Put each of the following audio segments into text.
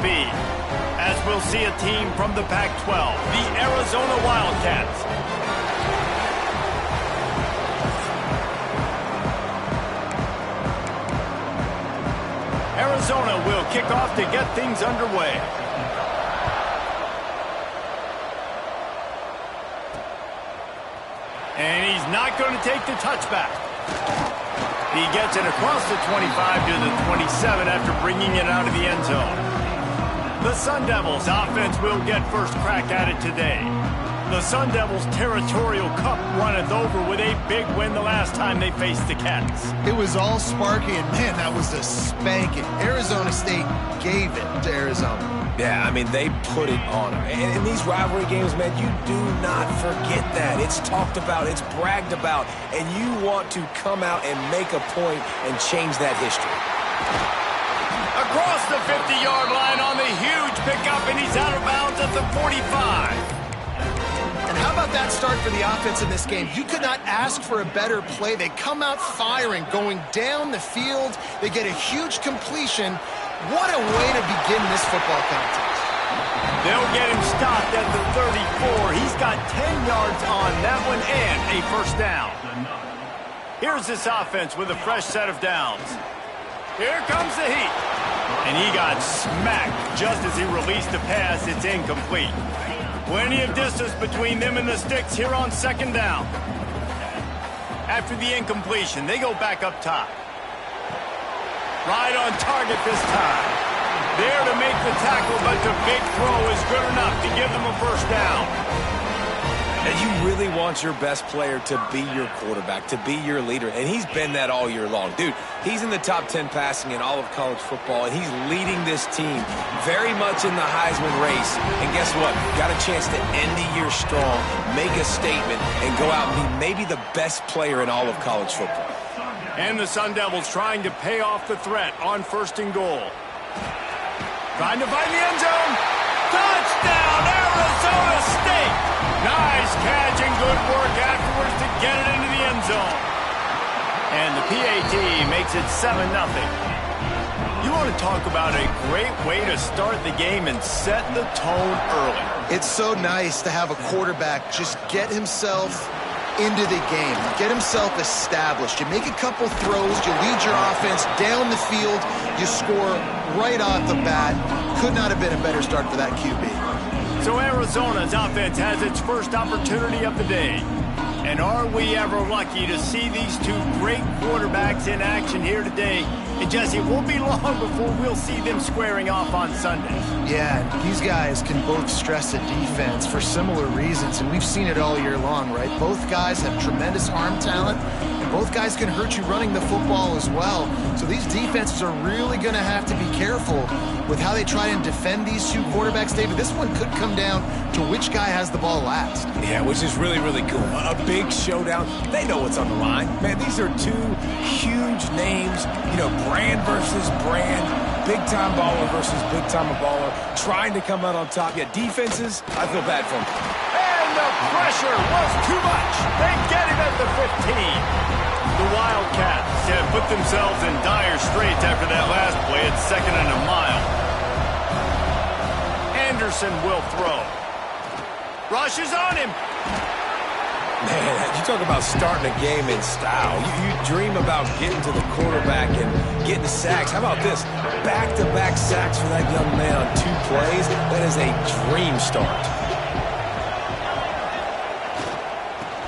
be, as we'll see a team from the Pac-12, the Arizona Wildcats. Arizona will kick off to get things underway. And he's not going to take the touchback. He gets it across the 25 to the 27 after bringing it out of the end zone. The Sun Devils offense will get first crack at it today. The Sun Devils' territorial cup runneth over with a big win the last time they faced the Cats. It was all sparky, and man, that was a spanking. Arizona State gave it to Arizona. Yeah, I mean, they put it on them. And in these rivalry games, man, you do not forget that. It's talked about, it's bragged about, and you want to come out and make a point and change that history. Across the 50-yard line on the huge pickup, and he's out of bounds at the 45. And how about that start for the offense in this game? You could not ask for a better play. They come out firing, going down the field. They get a huge completion. What a way to begin this football contest. They'll get him stopped at the 34. He's got 10 yards on that one and a first down. Here's this offense with a fresh set of downs. Here comes the heat. And he got smacked just as he released the pass. It's incomplete. Plenty of distance between them and the sticks here on second down. After the incompletion, they go back up top. Right on target this time. There to make the tackle, but the big throw is good enough to give them a first down. And you really want your best player to be your quarterback, to be your leader, and he's been that all year long. Dude, he's in the top 10 passing in all of college football, and he's leading this team very much in the Heisman race. And guess what? Got a chance to end the year strong, make a statement, and go out and be maybe the best player in all of college football. And the Sun Devils trying to pay off the threat on first and goal. Trying to find the end zone. Touchdown, Arizona State! Nice catch and good work afterwards to get it into the end zone. And the PAT makes it 7-0. You want to talk about a great way to start the game and set the tone early. It's so nice to have a quarterback just get himself into the game, get himself established. You make a couple throws, you lead your offense down the field, you score right off the bat. Could not have been a better start for that QB. So Arizona's offense has its first opportunity of the day. And are we ever lucky to see these two great quarterbacks in action here today? And Jesse, it won't be long before we'll see them squaring off on Sundays. Yeah, these guys can both stress the defense for similar reasons, and we've seen it all year long, right? Both guys have tremendous arm talent, and both guys can hurt you running the football as well. So these defenses are really going to have to be careful with how they try and defend these two quarterbacks, David. This one could come down to which guy has the ball last. Yeah, which is really, really cool. A big showdown. They know what's on the line. Man, these are two huge names, you know, brand versus brand, big-time baller versus big-time baller, trying to come out on top. Yeah, defenses, I feel bad for them. And the pressure was too much. They get him at the 15. The Wildcats have put themselves in dire straits after that last play. It's 2nd and a mile. Anderson will throw. Rushes on him. Man, you talk about starting a game in style. You dream about getting to the quarterback and getting sacks. How about this? Back-to-back sacks for that young man on 2 plays. That is a dream start.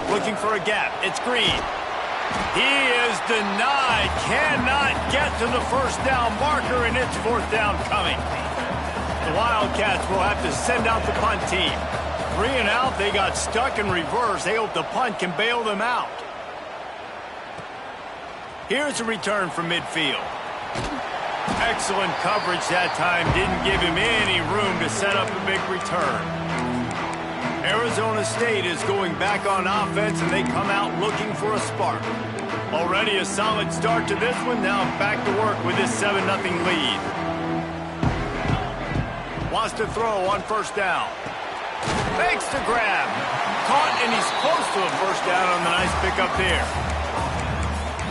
Looking for a gap. It's Green. He is denied. Cannot get to the first down marker, and it's 4th down coming. The Wildcats will have to send out the punt team. 3 and out, they got stuck in reverse. They hope the punt can bail them out. Here's a return from midfield. Excellent coverage that time. Didn't give him any room to set up a big return. Arizona State is going back on offense, and they come out looking for a spark. Already a solid start to this one. Now back to work with this 7-0 lead. Wants to throw on first down. Fakes the grab. Caught, and he's close to a first down on the nice pickup there.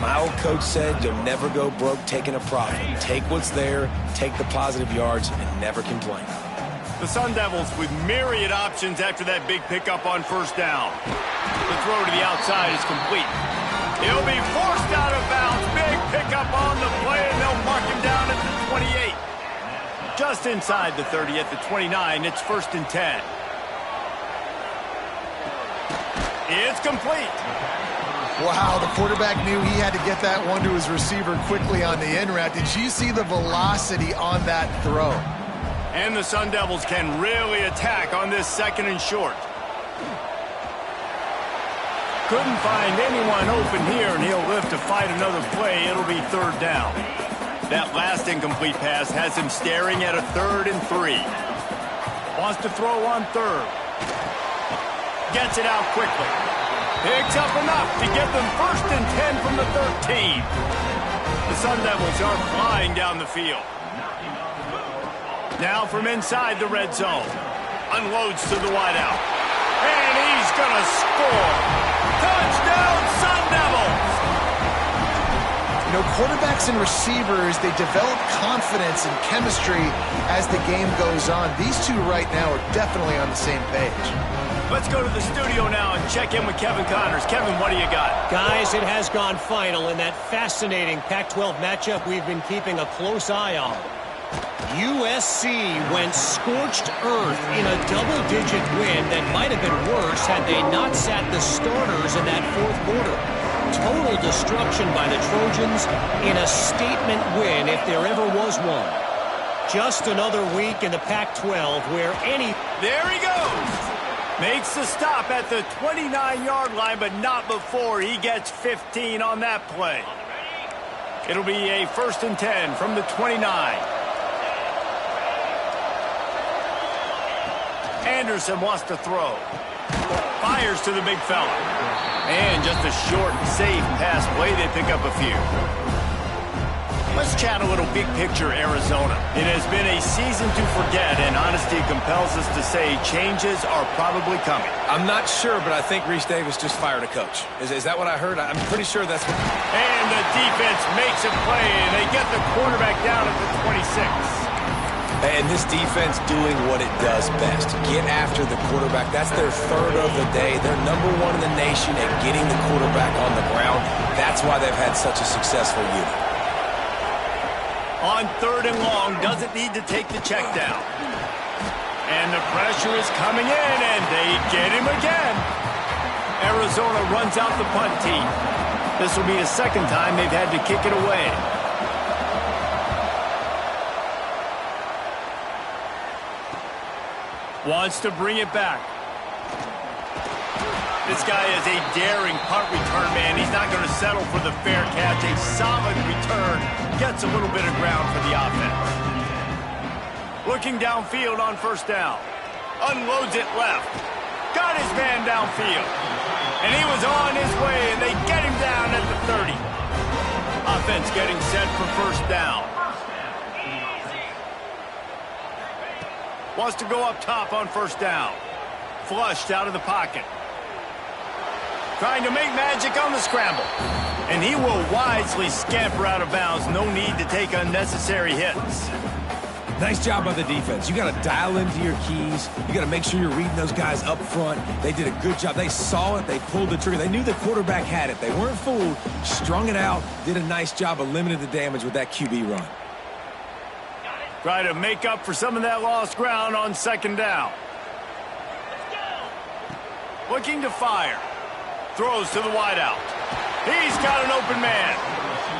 My old coach said you'll never go broke taking a profit. Take what's there, take the positive yards, and never complain. The Sun Devils with myriad options after that big pickup on first down. The throw to the outside is complete. He'll be forced out of bounds. Big pickup on the play, and they'll mark him down at the 28. Just inside the 30 at the 29, it's 1st and 10. It's complete. Wow, the quarterback knew he had to get that one to his receiver quickly on the in route. Did you see the velocity on that throw? And the Sun Devils can really attack on this 2nd and short. Couldn't find anyone open here, and he'll live to fight another play. It'll be 3rd down. That last incomplete pass has him staring at a 3rd and 3. Wants to throw on 3rd. Gets it out quickly. Picks up enough to get them 1st and 10 from the 13. The Sun Devils are flying down the field. Now from inside the red zone. Unloads to the wideout. And he's going to score. Touchdown, Sun Devils! You know, quarterbacks and receivers, they develop confidence and chemistry as the game goes on. These two right now are definitely on the same page. Let's go to the studio now and check in with Kevin Connors. Kevin, what do you got? Guys, it has gone final in that fascinating Pac-12 matchup we've been keeping a close eye on. USC went scorched earth in a double-digit win that might have been worse had they not sat the starters in that 4th quarter. Total destruction by the Trojans in a statement win if there ever was one. Just another week in the Pac-12 where any... There he goes! Makes the stop at the 29-yard line, but not before he gets 15 on that play. It'll be a 1st and 10 from the 29. Anderson wants to throw. Fires to the big fella. And just a short, safe pass play. They pick up a few. Let's chat a little big picture Arizona. It has been a season to forget, and honesty compels us to say changes are probably coming. I'm not sure, but I think Reese Davis just fired a coach. Is that what I heard? I'm pretty sure that's what... And the defense makes a play, and they get the quarterback down at the 26. And this defense doing what it does best. Get after the quarterback. That's their 3rd of the day. They're number 1 in the nation at getting the quarterback on the ground. That's why they've had such a successful unit. On 3rd and long, doesn't need to take the check down. And the pressure is coming in, and they get him again. Arizona runs out the punt team. This will be the 2nd time they've had to kick it away. Wants to bring it back. This guy is a daring punt return man. He's not going to settle for the fair catch. A solid return. Gets a little bit of ground for the offense. Looking downfield on 1st down. Unloads it left. Got his man downfield. And he was on his way, and they get him down at the 30. Offense getting set for 1st down. Wants to go up top on 1st down. Flushed out of the pocket. Trying to make magic on the scramble. And he will wisely scamper out of bounds. No need to take unnecessary hits. Nice job by the defense. You got to dial into your keys. You got to make sure you're reading those guys up front. They did a good job. They saw it. They pulled the trigger. They knew the quarterback had it. They weren't fooled. Strung it out. Did a nice job of limiting the damage with that QB run. Try to make up for some of that lost ground on 2nd down. Looking to fire. Throws to the wideout. He's got an open man.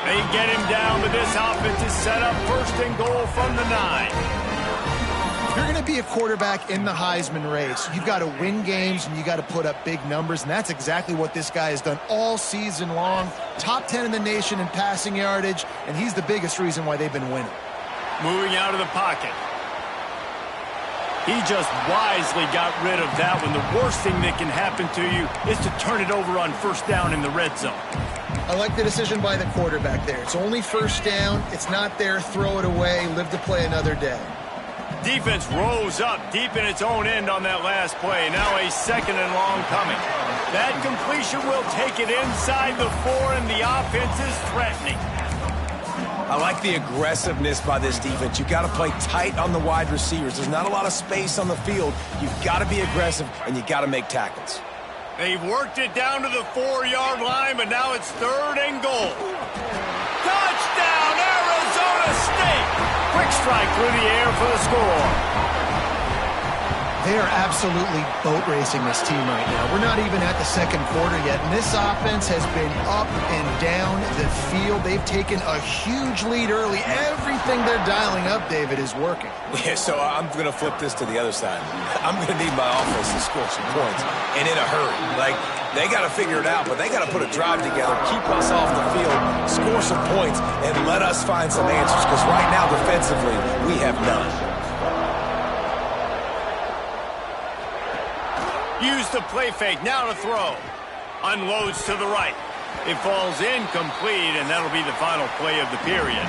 They get him down, but this offense is set up 1st and goal from the 9. If you're going to be a quarterback in the Heisman race, you've got to win games and you got to put up big numbers, and that's exactly what this guy has done all season long. Top 10 in the nation in passing yardage, and he's the biggest reason why they've been winning. Moving out of the pocket. He just wisely got rid of that one. The worst thing that can happen to you is to turn it over on 1st down in the red zone. I like the decision by the quarterback there. It's only 1st down. It's not there. Throw it away. Live to play another day. Defense rose up deep in its own end on that last play. Now a 2nd and long coming. That completion will take it inside the 4, and the offense is threatening. I like the aggressiveness by this defense. You've got to play tight on the wide receivers. There's not a lot of space on the field. You've got to be aggressive, and you've got to make tackles. They've worked it down to the 4-yard line, but now it's 3rd and goal. Touchdown, Arizona State! Quick strike through the air for the score. They are absolutely boat racing this team right now. We're not even at the second quarter yet, and this offense has been up and down the field. They've taken a huge lead early. Everything they're dialing up, David, is working. Yeah, so I'm going to flip this to the other side. I'm going to need my offense to score some points, and in a hurry. Like, they got to figure it out, but they got to put a drive together, keep us off the field, score some points, and let us find some answers, because right now, defensively, we have none. Use the play fake, now to throw. Unloads to the right. It falls incomplete, and that'll be the final play of the period.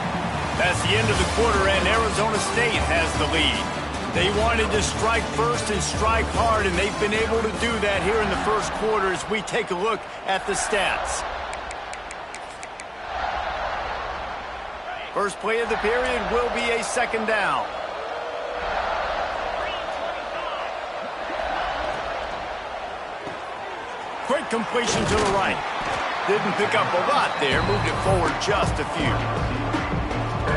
That's the end of the quarter, and Arizona State has the lead. They wanted to strike first and strike hard, and they've been able to do that here in the first quarter as we take a look at the stats. First play of the period will be a 2nd down. Quick completion to the right. Didn't pick up a lot there. Moved it forward just a few.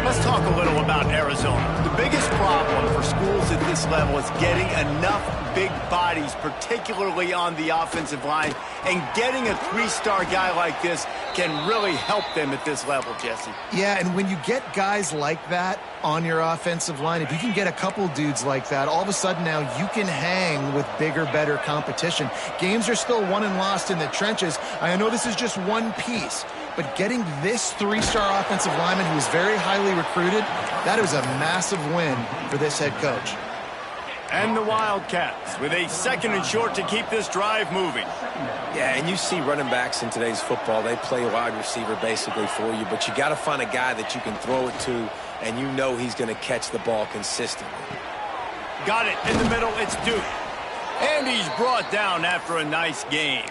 Let's talk a little about Arizona. The biggest problem for schools at this level is getting enough big bodies, particularly on the offensive line, and getting a 3-star guy like this can really help them at this level, Jesse. Yeah, and when you get guys like that on your offensive line, if you can get a couple dudes like that, all of a sudden now you can hang with bigger, better competition. Games are still won and lost in the trenches. I know this is just one piece, but getting this 3-star offensive lineman who is very highly recruited, that is a massive win for this head coach. And the Wildcats with a 2nd and short to keep this drive moving. Yeah, and you see running backs in today's football, they play wide receiver basically for you, but you got to find a guy that you can throw it to, and you know he's going to catch the ball consistently. Got it in the middle, it's Duke. And he's brought down after a nice game.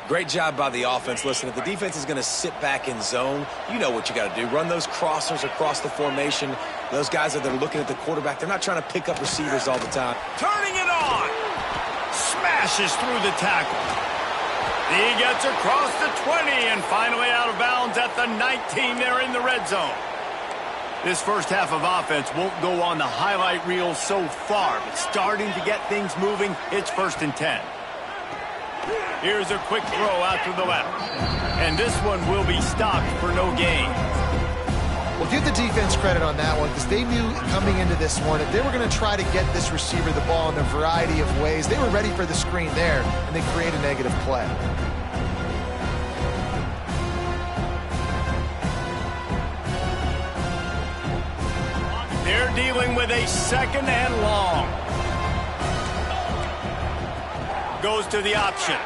Great job by the offense. Listen, if the defense is going to sit back in zone, you know what you got to do. Run those crossers across the formation. Those guys that are looking at the quarterback, they're not trying to pick up receivers all the time. Turning it on. Smashes through the tackle. He gets across the 20 and finally out of bounds at the 19 there in the red zone. This first half of offense won't go on the highlight reel so far, but starting to get things moving, it's 1st and 10. Here's a quick throw out to the left. And this one will be stopped for no gain. Well, give the defense credit on that one because they knew coming into this one that they were going to try to get this receiver the ball in a variety of ways. They were ready for the screen there, and they create a negative play. They're dealing with a 2nd and long. Goes to the option.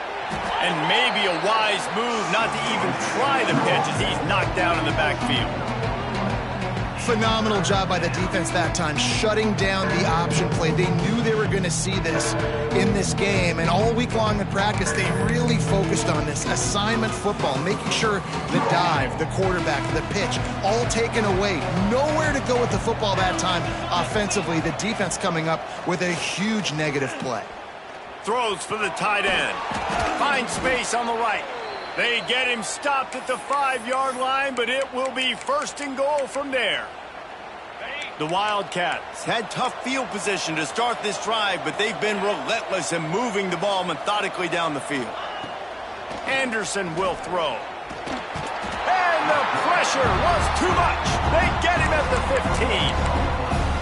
And maybe a wise move not to even try the pitch as he's knocked down in the backfield. Phenomenal job by the defense that time, shutting down the option play. They knew they were going to see this in this game, and all week long in practice, they really focused on this assignment football, making sure the dive, the quarterback, the pitch, all taken away. Nowhere to go with the football that time offensively. The defense coming up with a huge negative play. Throws for the tight end. Finds space on the right. They get him stopped at the 5-yard line, but it will be 1st and goal from there. The Wildcats had tough field position to start this drive, but they've been relentless in moving the ball methodically down the field. Anderson will throw. And the pressure was too much. They get him at the 15.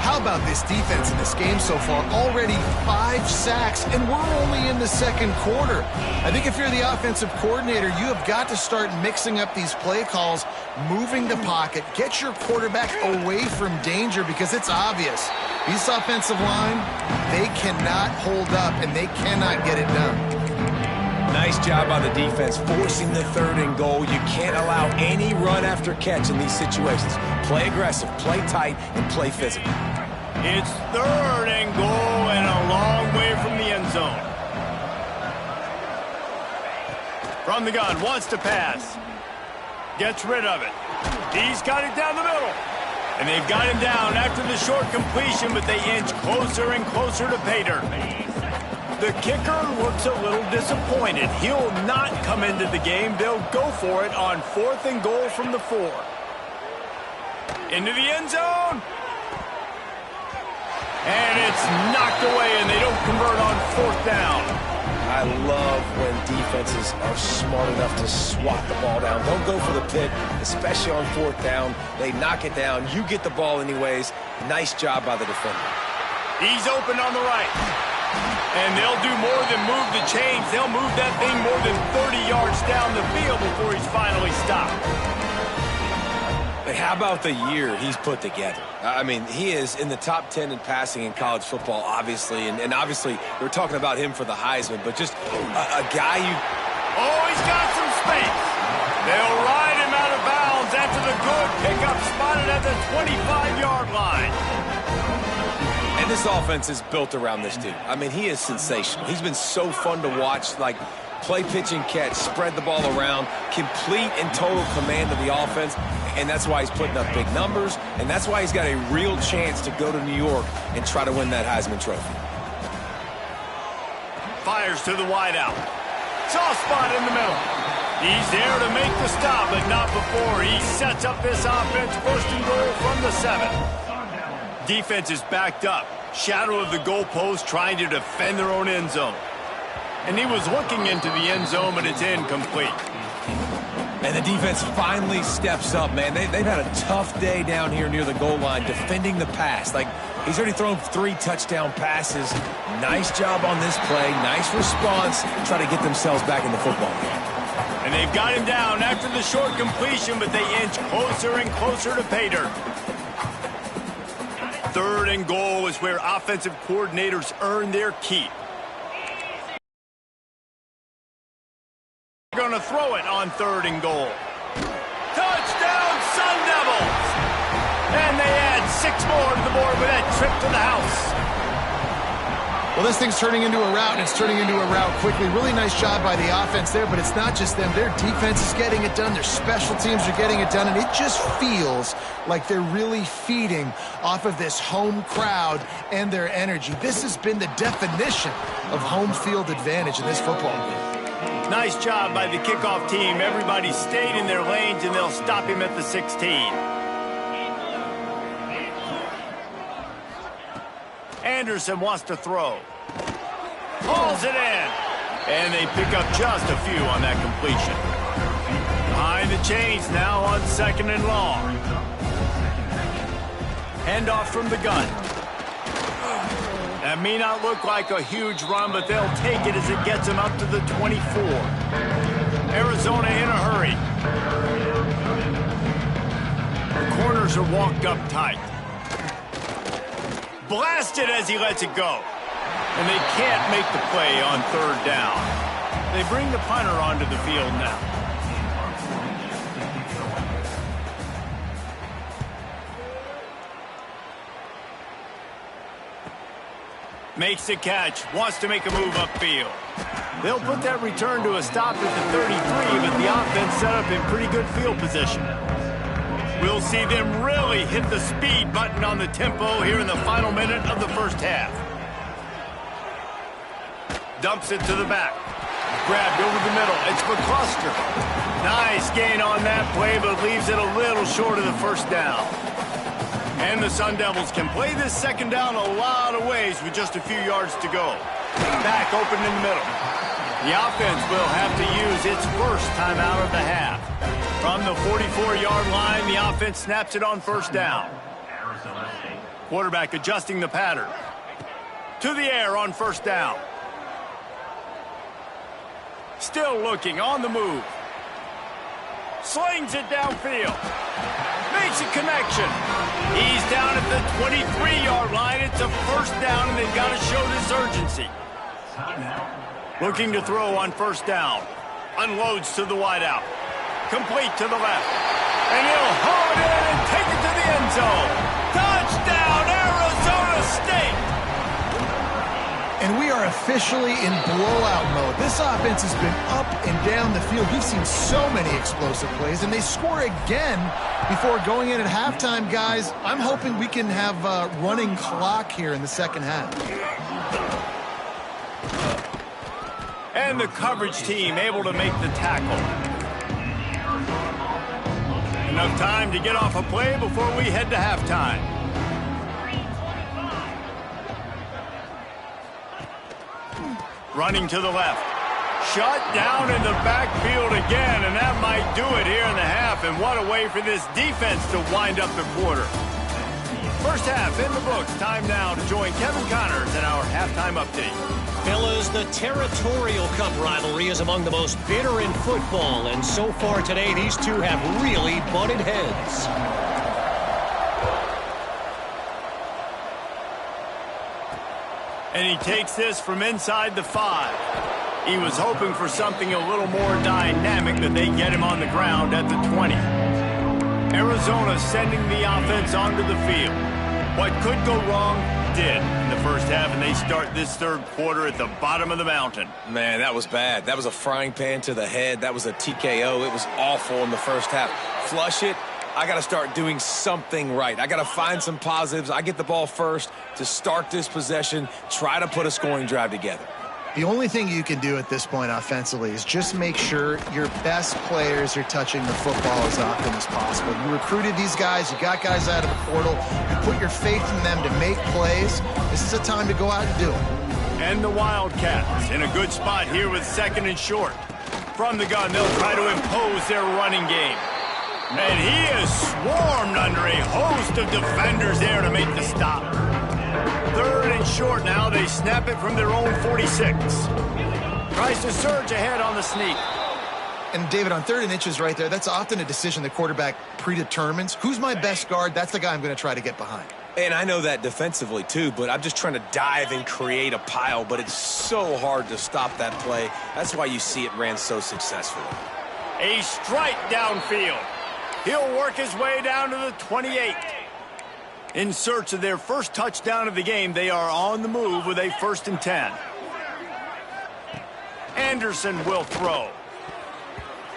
How about this defense in this game so far? Already 5 sacks, and we're only in the 2nd quarter. I think if you're the offensive coordinator, you have got to start mixing up these play calls, moving the pocket, get your quarterback away from danger because it's obvious. This offensive line, they cannot hold up, and they cannot get it done. Nice job by the defense, forcing the 3rd and goal. You can't allow any run after catch in these situations. Play aggressive, play tight, and play physical. It's 3rd and goal and a long way from the end zone. From the gun, wants to pass. Gets rid of it. He's got it down the middle. And they've got him down after the short completion, but they inch closer and closer to pay dirt. The kicker looks a little disappointed. He'll not come into the game. They'll go for it on 4th and goal from the 4. Into the end zone. And it's knocked away, and they don't convert on 4th down. I love when defenses are smart enough to swat the ball down. Don't go for the pick, especially on 4th down. They knock it down. You get the ball anyways. Nice job by the defender. He's open on the right. And they'll do more than move the chains. They'll move that thing more than 30 yards down the field before he's finally stopped. But how about the year he's put together? I mean, he is in the top 10 in passing in college football, obviously. And obviously, we're talking about him for the Heisman, but just a guy you... Oh, he's got some space. They'll ride him out of bounds after the good pickup spotted at the 25-yard line. And this offense is built around this dude. I mean, he is sensational. He's been so fun to watch, like play, pitch, and catch, spread the ball around, complete and total command of the offense. And that's why he's putting up big numbers, and that's why he's got a real chance to go to New York and try to win that Heisman Trophy. Fires to the wideout. Soft spot in the middle. He's there to make the stop, but not before he sets up this offense. 1st and goal from the 7. Defense is backed up. Shadow of the goalpost, trying to defend their own end zone. And he was looking into the end zone, but it's incomplete. And the defense finally steps up, man. They've had a tough day down here near the goal line defending the pass. Like, he's already thrown 3 touchdown passes. Nice job on this play. Nice response. Try to get themselves back in the football game. And they've got him down after the short completion, but they inch closer and closer to pay dirt. 3rd and goal is where offensive coordinators earn their keep. Going to throw it on 3rd and goal. Touchdown, Sun Devils! And they add 6 more to the board with that trip to the house. Well, this thing's turning into a route, and it's turning into a route quickly. Really nice job by the offense there, but it's not just them. Their defense is getting it done. Their special teams are getting it done, and it just feels like they're really feeding off of this home crowd and their energy. This has been the definition of home field advantage in this football game. Nice job by the kickoff team. Everybody stayed in their lanes, and they'll stop him at the 16. Anderson wants to throw. Hauls it in. And they pick up just a few on that completion. Behind the chains now on 2nd and long. Handoff from the gun. That may not look like a huge run, but they'll take it as it gets them up to the 24. Arizona in a hurry. The corners are walked up tight. Blasted as he lets it go. And they can't make the play on 3rd down. They bring the punter onto the field now. Makes the catch, wants to make a move upfield. They'll put that return to a stop at the 33, but the offense set up in pretty good field position. We'll see them really hit the speed button on the tempo here in the final minute of the 1st half. Dumps it to the back. Grabbed over the middle. It's McCluster. Nice gain on that play, but leaves it a little short of the 1st down. And the Sun Devils can play this 2nd down a lot of ways with just a few yards to go. Back open in the middle. The offense will have to use its first timeout of the half. From the 44-yard line, the offense snaps it on 1st down. Quarterback adjusting the pattern. To the air on 1st down. Still looking on the move. Slings it downfield. Makes a connection. He's down at the 23-yard line. It's a 1st down, and they've got to show this urgency. Looking to throw on 1st down. Unloads to the wideout. Complete to the left. And he'll haul it in and take it to the end zone. Touchdown, Arizona State! And we are officially in blowout mode. This offense has been up and down the field. We've seen so many explosive plays, and they score again before going in at halftime, guys. I'm hoping we can have a running clock here in the second half. And the coverage team able to make the tackle. Enough time to get off a play before we head to halftime. Running to the left. Shut down in the backfield again, and that might do it here in the half. And what a way for this defense to wind up the quarter. First half in the books. Time now to join Kevin Connors in our halftime update. Fellas, the Territorial Cup rivalry is among the most bitter in football, and so far today, these two have really butted heads. And he takes this from inside the 5. He was hoping for something a little more dynamic, that they get him on the ground at the 20. Arizona sending the offense onto the field. What could go wrong did in the first half, and they start this third quarter at the bottom of the mountain. Man, that was bad. That was a frying pan to the head. That was a TKO. It was awful in the first half. Flush it. I got to start doing something right. I got to find some positives. I get the ball first to start this possession, try to put a scoring drive together. The only thing you can do at this point offensively is just make sure your best players are touching the football as often as possible. You recruited these guys. You got guys out of the portal. You put your faith in them to make plays. This is a time to go out and do it. And the Wildcats in a good spot here with second and short. From the gun, they'll try to impose their running game. And he is swarmed under a host of defenders there to make the stop. Third and short now. They snap it from their own 46. Tries to surge ahead on the sneak. And, David, on 3rd and inches right there, that's often a decision the quarterback predetermines. Who's my best guard? That's the guy I'm going to try to get behind. And I know that defensively, too, but I'm just trying to dive and create a pile, but it's so hard to stop that play. That's why you see it ran so successfully. A strike downfield. He'll work his way down to the 28. In search of their first touchdown of the game, they are on the move with a 1st and 10. Anderson will throw.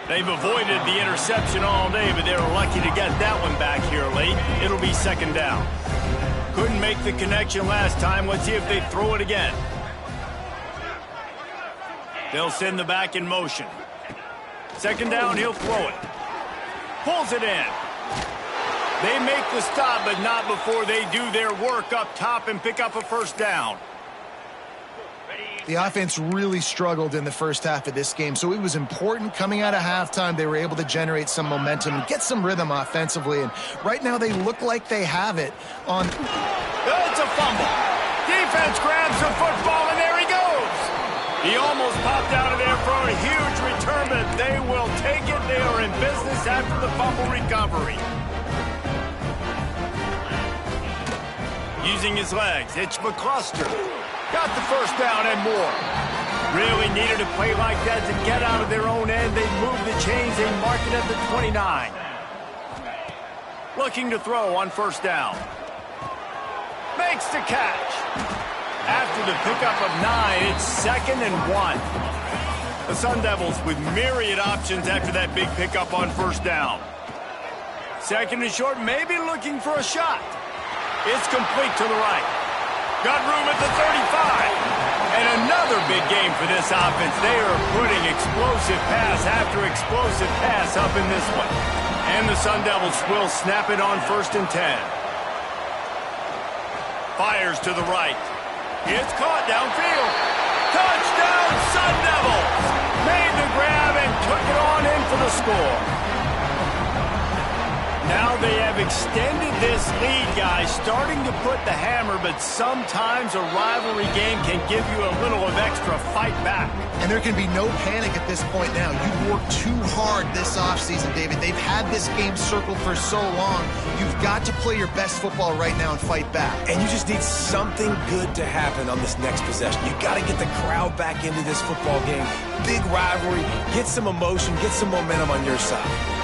They've avoided the interception all day, but they're lucky to get that one back here late. It'll be 2nd down. Couldn't make the connection last time. Let's see if they throw it again. They'll send the back in motion. 2nd down, he'll throw it. Pulls it in. They make the stop, but not before they do their work up top and pick up a 1st down. The offense really struggled in the first half of this game, so it was important coming out of halftime. They were able to generate some momentum and get some rhythm offensively, and right now they look like they have it on... It's a fumble. Defense grabs the football, and there he goes. He almost popped out of there for a huge return, but they will take it. They are in business after the fumble recovery. Using his legs, it's McCluster. Got the 1st down and more. Really needed a play like that to get out of their own end. They move the chains. They mark it at the 29. Looking to throw on 1st down. Makes the catch. After the pickup of 9, it's 2nd and 1. The Sun Devils with myriad options after that big pickup on 1st down. 2nd and short, maybe looking for a shot. It's complete to the right. Got room at the 35. And another big game for this offense. They are putting explosive pass after explosive pass up in this one. And the Sun Devils will snap it on 1st and 10. Fires to the right. It's caught downfield. Touchdown, Sun Devils! Made the grab and took it on in for the score. Now they have extended this lead, guys, starting to put the hammer, but sometimes a rivalry game can give you a little of extra fight back. And there can be no panic at this point now. You've worked too hard this offseason, David. They've had this game circled for so long. You've got to play your best football right now and fight back. And you just need something good to happen on this next possession. You got to get the crowd back into this football game. Big rivalry, get some emotion, get some momentum on your side.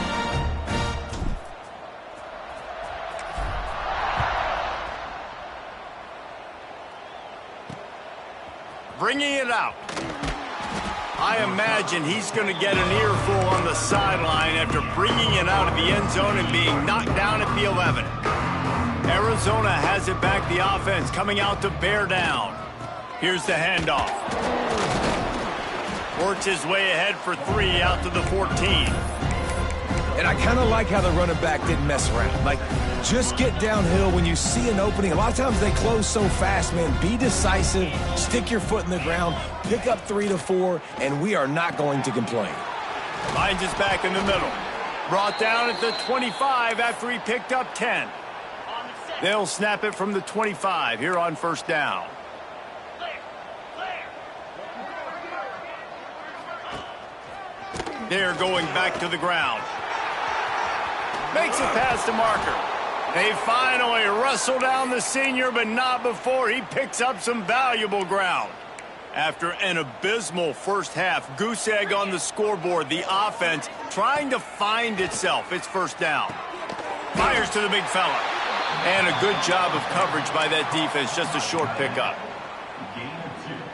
bringing it out. I imagine he's going to get an earful on the sideline after bringing it out of the end zone and being knocked down at the 11. Arizona has it back, the offense coming out to bear down. Here's the handoff. Works his way ahead for 3 out to the 14. And I kind of like how the running back didn't mess around. Like, just get downhill when you see an opening. A lot of times they close so fast, man. Be decisive, stick your foot in the ground, pick up 3 to 4, and we are not going to complain. Finds his back in the middle. Brought down at the 25 after he picked up 10. They'll snap it from the 25 here on first down. They're going back to the ground. Makes it past the marker. They finally wrestle down the senior, but not before he picks up some valuable ground. After an abysmal first half, goose egg on the scoreboard, the offense trying to find itself. It's first down. Fires to the big fella. And a good job of coverage by that defense, just a short pickup.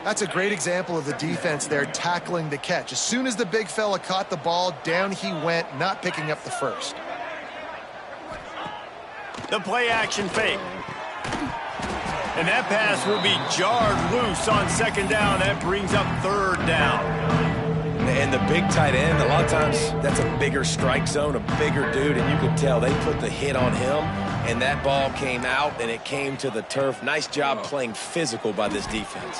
That's a great example of the defense there tackling the catch. As soon as the big fella caught the ball, down he went, not picking up the first. The play action fake. And that pass will be jarred loose on second down. That brings up third down. And the big tight end, a lot of times that's a bigger strike zone, a bigger dude, and you could tell they put the hit on him, and that ball came out, and it came to the turf. Nice job playing physical by this defense.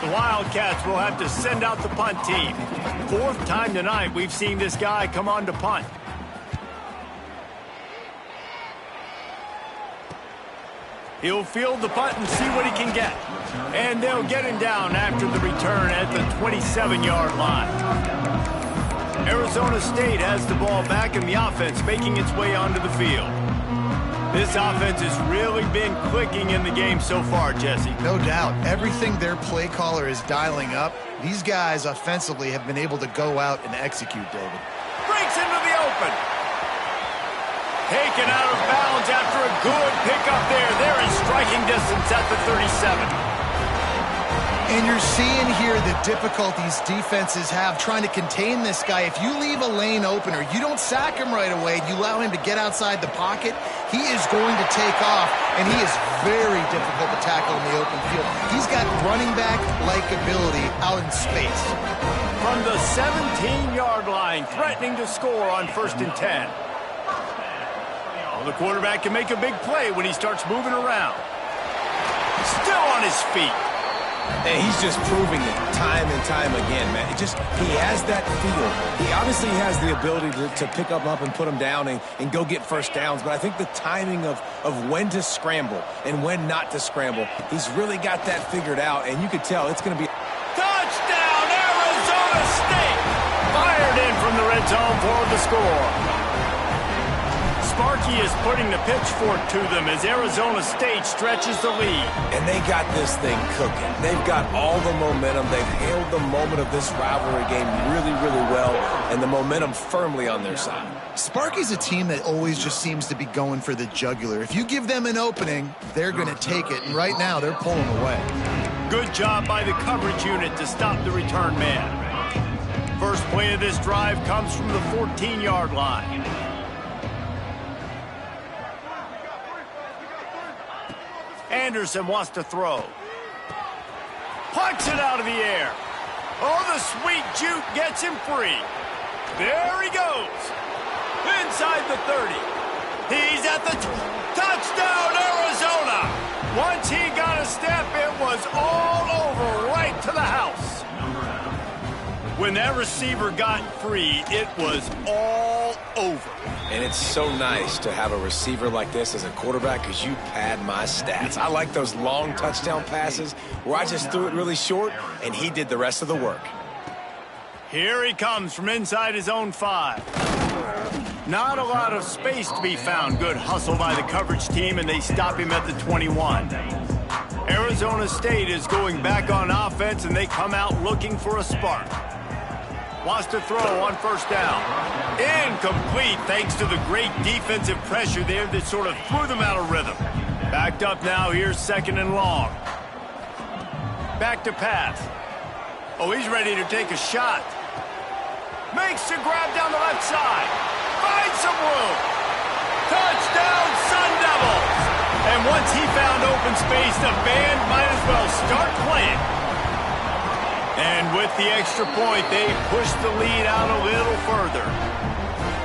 The Wildcats will have to send out the punt team. 4th time tonight we've seen this guy come on to punt. He'll field the punt and see what he can get. And they'll get him down after the return at the 27-yard line. Arizona State has the ball back and the offense making its way onto the field. This offense has really been clicking in the game so far, Jesse. No doubt. Everything their play caller is dialing up, these guys offensively have been able to go out and execute, David. Breaks into the open. Taken out of bounds after a good pickup there. They're in striking distance at the 37. And you're seeing here the difficulties defenses have trying to contain this guy. If you leave a lane open or you don't sack him right away, you allow him to get outside the pocket, he is going to take off, and he is very difficult to tackle in the open field. He's got running back-like ability out in space. From the 17-yard line, threatening to score on 1st and 10. Well, the quarterback can make a big play when he starts moving around. Still on his feet. And he's just proving it time and time again, man. He has that feel. He obviously has the ability to pick him up and put him down and go get first downs. But I think the timing of when to scramble and when not to scramble, he's really got that figured out. And you could tell it's going to be... Touchdown, Arizona State! Fired in from the red zone for the score. Sparky is putting the pitchfork to them as Arizona State stretches the lead. And they got this thing cooking. They've got all the momentum. They've hailed the moment of this rivalry game really, really well, and the momentum firmly on their side. Sparky's a team that always just seems to be going for the jugular. If you give them an opening, they're going to take it, and right now they're pulling away. Good job by the coverage unit to stop the return man. First play of this drive comes from the 14-yard line. Anderson wants to throw. Punts it out of the air. Oh, the sweet juke gets him free. There he goes. Inside the 30. He's at the touchdown, Arizona. Once he got a step, it was all over right to the house. When that receiver got free, it was all over. And it's so nice to have a receiver like this as a quarterback because you pad my stats. I like those long touchdown passes where I just threw it really short and he did the rest of the work. Here he comes from inside his own 5. Not a lot of space to be found. Good hustle by the coverage team, and they stop him at the 21. Arizona State is going back on offense, and they come out looking for a spark. Wants to throw on first down. Incomplete thanks to the great defensive pressure there that sort of threw them out of rhythm. Back Backed up now. Here's 2nd and long. Back to pass. Oh, he's ready to take a shot. Makes the grab down the left side. Finds some room. Touchdown, Sun Devils. And once he found open space, the band might as well start playing. And with the extra point, they push the lead out a little further.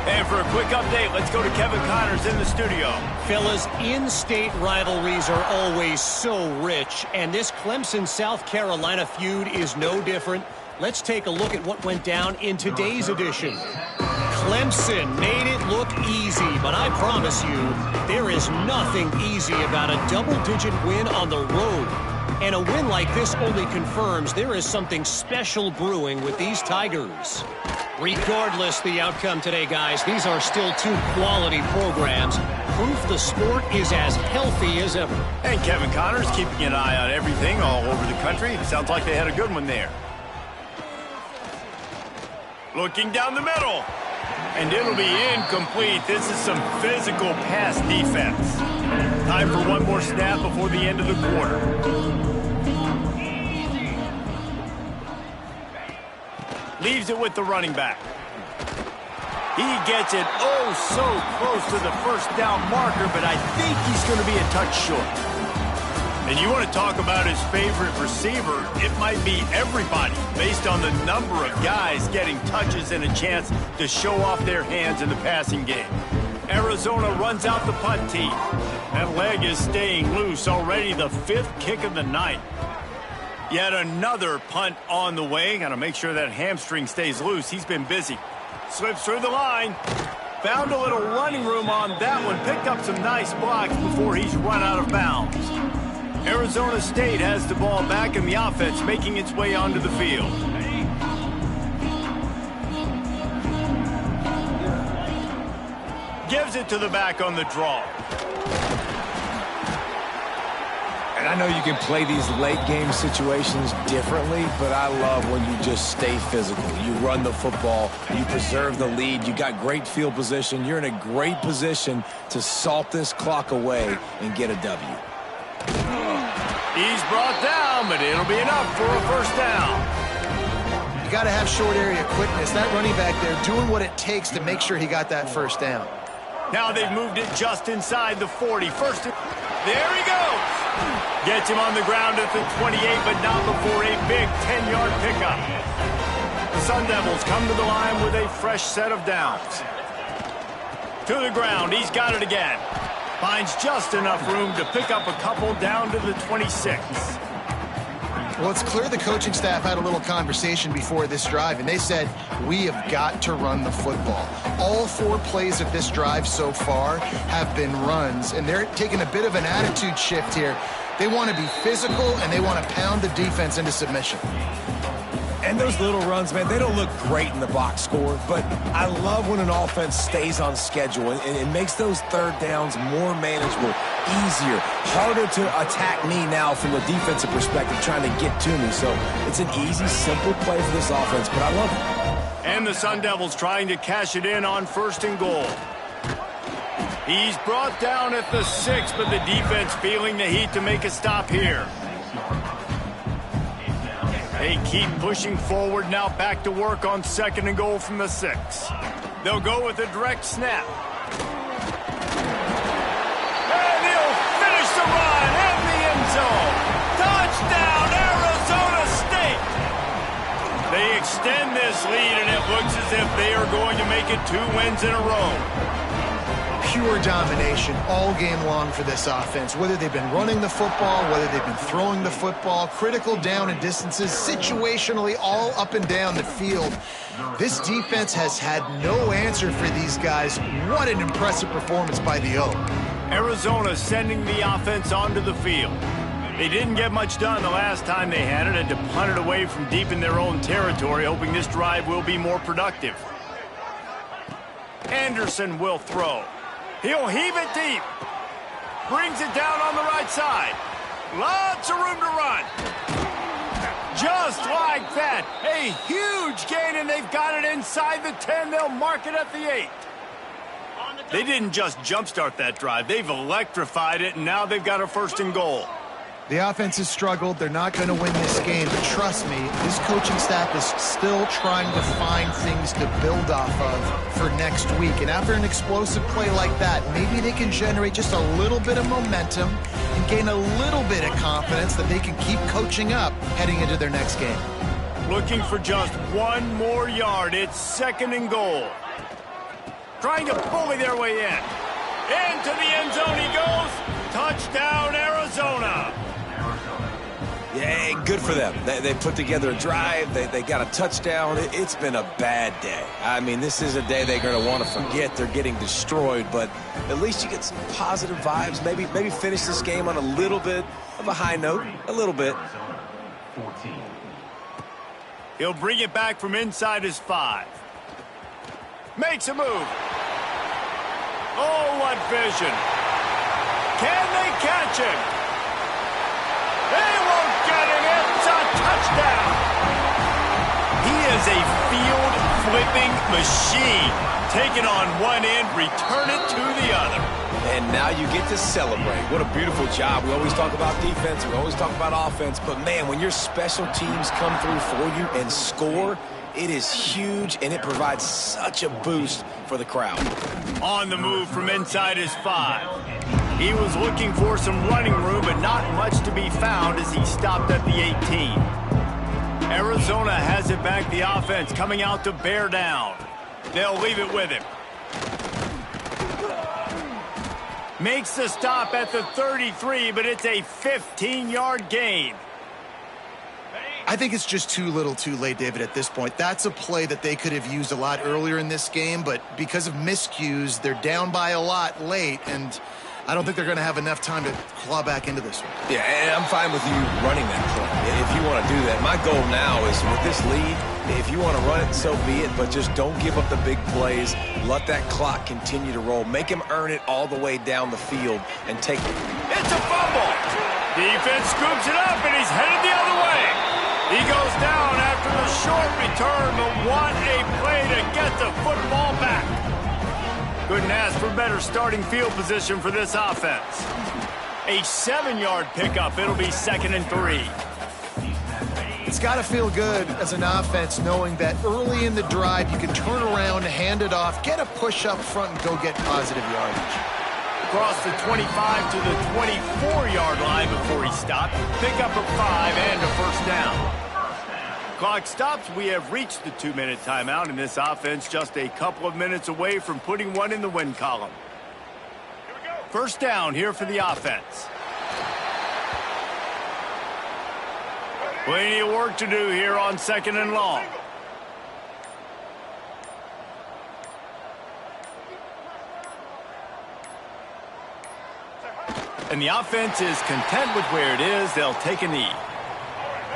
And for a quick update, let's go to Kevin Connors in the studio. Fellas, in-state rivalries are always so rich, and this Clemson-South Carolina feud is no different. Let's take a look at what went down in today's edition. Clemson made it look easy, but I promise you, there is nothing easy about a double-digit win on the road. And a win like this only confirms there is something special brewing with these Tigers. Regardless the outcome today, guys, these are still two quality programs. Proof the sport is as healthy as ever. And Kevin Connors keeping an eye on everything all over the country. Sounds like they had a good one there. Looking down the middle. And it'll be incomplete. This is some physical pass defense. Time for one more snap before the end of the quarter. Leaves it with the running back. He gets it oh so close to the first down marker, but I think he's going to be a touch short. And you want to talk about his favorite receiver, it might be everybody based on the number of guys getting touches and a chance to show off their hands in the passing game. Arizona runs out the punt team. That leg is staying loose, already the 5th kick of the night. Yet another punt on the way. Got to make sure that hamstring stays loose. He's been busy. Slips through the line. Found a little running room on that one. Picked up some nice blocks before he's run out of bounds. Arizona State has the ball back in the offense, making its way onto the field. Gives it to the back on the draw. And I know you can play these late game situations differently, but I love when you just stay physical. You run the football, you preserve the lead, you got great field position, you're in a great position to salt this clock away and get a W. He's brought down, but it'll be enough for a first down. You got to have short area quickness. That running back there doing what it takes to make sure he got that first down. Now they've moved it just inside the 40. There he goes. Gets him on the ground at the 28, but not before a big 10-yard pickup. The Sun Devils come to the line with a fresh set of downs. To the ground, he's got it again. Finds just enough room to pick up a couple down to the 26. Well, it's clear the coaching staff had a little conversation before this drive, and they said, we have got to run the football. All 4 plays of this drive so far have been runs, and they're taking a bit of an attitude shift here. They want to be physical, and they want to pound the defense into submission. And those little runs, man, they don't look great in the box score, but I love when an offense stays on schedule and it makes those third downs more manageable, easier, harder to attack me now from the defensive perspective trying to get to me. So it's an easy, simple play for this offense, but I love it. And the Sun Devils trying to cash it in on 1st and goal. He's brought down at the 6, but the defense feeling the heat to make a stop here. They keep pushing forward now, back to work on 2nd and goal from the 6. They'll go with a direct snap. And he'll finish the run in the end zone. Touchdown, Arizona State. They extend this lead, and it looks as if they are going to make it 2 wins in a row. Pure domination all game long for this offense. Whether they've been running the football, whether they've been throwing the football, critical down and distances, situationally all up and down the field. This defense has had no answer for these guys. What an impressive performance by the O. Arizona sending the offense onto the field. They didn't get much done the last time they had it, and to punt it away from deep in their own territory, hoping this drive will be more productive. Anderson will throw. He'll heave it deep. Brings it down on the right side. Lots of room to run. Just like that. A huge gain, and they've got it inside the 10. They'll mark it at the 8. They didn't just jumpstart that drive. They've electrified it, and now they've got a 1st and goal. The offense has struggled. They're not going to win this game, but trust me, this coaching staff is still trying to find things to build off of for next week. And after an explosive play like that, maybe they can generate just a little bit of momentum and gain a little bit of confidence that they can keep coaching up heading into their next game. Looking for just 1 more yard. It's 2nd and goal. Trying to bully their way in. Into the end zone he goes. Touchdown, Arizona. Yeah, good for them. They put together a drive. They got a touchdown. It's been a bad day. I mean, this is a day they're going to want to forget. They're getting destroyed, but at least you get some positive vibes. Maybe finish this game on a little bit of a high note. A little bit. He'll bring it back from inside his 5. Makes a move. Oh, what vision. Can they catch him? They won't get him. It's a touchdown. He is a field-flipping machine. Take it on one end, return it to the other. And now you get to celebrate. What a beautiful job. We always talk about defense. We always talk about offense. But, man, when your special teams come through for you and score, it is huge, and it provides such a boost for the crowd. On the move from inside his 5. He was looking for some running room, but not much to be found as he stopped at the 18. Arizona has it back, the offense coming out to bear down. They'll leave it with him. Makes the stop at the 33, but it's a 15-yard gain. I think it's just too little too late, David, at this point. That's a play that they could have used a lot earlier in this game, but because of miscues, they're down by a lot late, and I don't think they're going to have enough time to claw back into this one. Yeah, and I'm fine with you running that play if you want to do that. My goal now is with this lead, if you want to run it, so be it, but just don't give up the big plays. Let that clock continue to roll. Make him earn it all the way down the field and take it. It's a fumble. Defense scoops it up, and he's headed the other way. He goes down after the short return, but what a play to get the football back. Couldn't ask for better starting field position for this offense. A 7-yard pickup. It'll be 2nd and 3. It's got to feel good as an offense knowing that early in the drive you can turn around, hand it off, get a push up front, and go get positive yardage. Across the 25 to the 24-yard line before he stopped. Pickup of 5 and a 1st down. Clock stops. We have reached the 2-minute timeout, and this offense just a couple of minutes away from putting one in the win column. 1st down here for the offense. Plenty of work to do here on 2nd and long. And the offense is content with where it is. They'll take a knee.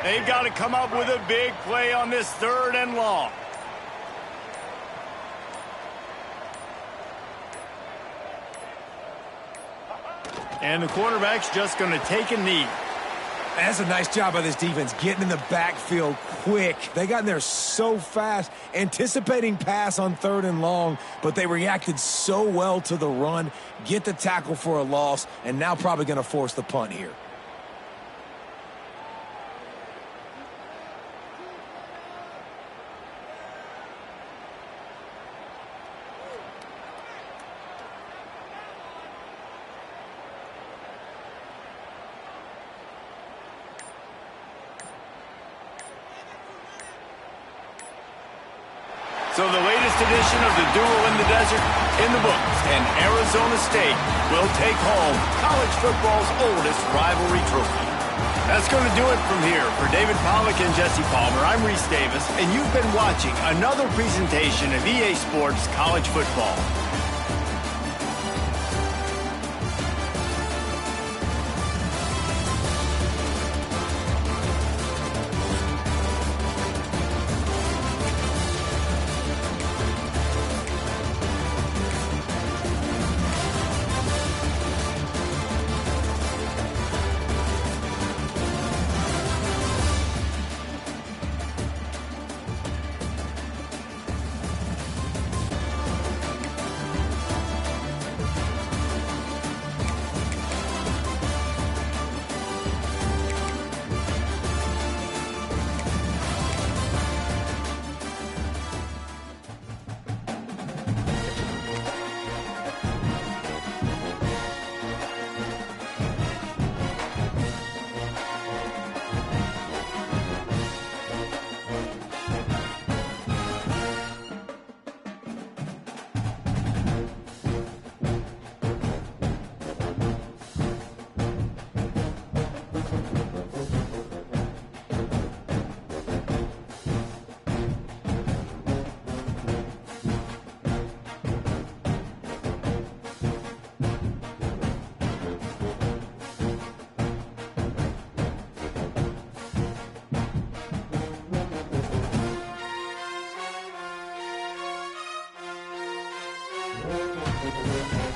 They've got to come up with a big play on this 3rd and long. And the quarterback's just going to take a knee. That's a nice job by this defense, getting in the backfield quick. They got in there so fast, anticipating pass on 3rd and long, but they reacted so well to the run, get the tackle for a loss, and now probably going to force the punt here. So the latest edition of the Duel in the Desert in the books, and Arizona State will take home college football's oldest rivalry trophy. That's going to do it from here. For David Pollack and Jesse Palmer, I'm Reese Davis, and you've been watching another presentation of EA Sports College Football. it.